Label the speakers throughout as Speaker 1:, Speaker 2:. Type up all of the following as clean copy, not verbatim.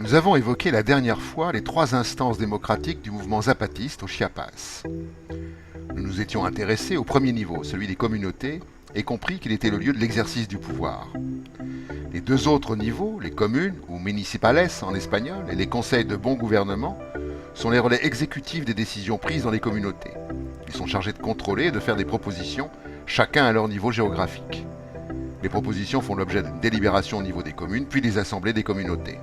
Speaker 1: Nous avons évoqué la dernière fois les trois instances démocratiques du mouvement zapatiste au Chiapas. Nous nous étions intéressés au premier niveau, celui des communautés, et compris qu'il était le lieu de l'exercice du pouvoir. Les deux autres niveaux, les communes, ou municipales en espagnol, et les conseils de bon gouvernement, sont les relais exécutifs des décisions prises dans les communautés. Ils sont chargés de contrôler et de faire des propositions, chacun à leur niveau géographique. Les propositions font l'objet d'une délibération au niveau des communes, puis des assemblées des communautés.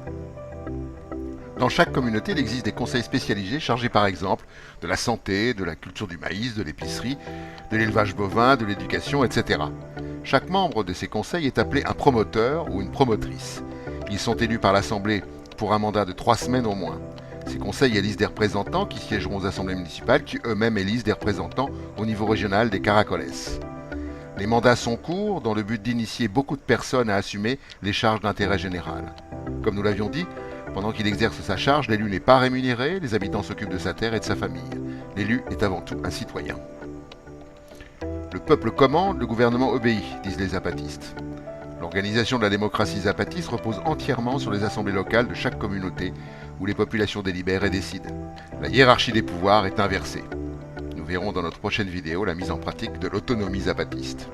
Speaker 1: Dans chaque communauté, il existe des conseils spécialisés chargés par exemple de la santé, de la culture du maïs, de l'épicerie, de l'élevage bovin, de l'éducation, etc. Chaque membre de ces conseils est appelé un promoteur ou une promotrice. Ils sont élus par l'Assemblée pour un mandat de 3 semaines au moins. Ces conseils élisent des représentants qui siégeront aux assemblées municipales qui eux-mêmes élisent des représentants au niveau régional des caracoles. Les mandats sont courts dans le but d'initier beaucoup de personnes à assumer les charges d'intérêt général. Comme nous l'avions dit, pendant qu'il exerce sa charge, l'élu n'est pas rémunéré, les habitants s'occupent de sa terre et de sa famille. L'élu est avant tout un citoyen. Le peuple commande, le gouvernement obéit, disent les zapatistes. L'organisation de la démocratie zapatiste repose entièrement sur les assemblées locales de chaque communauté où les populations délibèrent et décident. La hiérarchie des pouvoirs est inversée. Nous verrons dans notre prochaine vidéo la mise en pratique de l'autonomie zapatiste.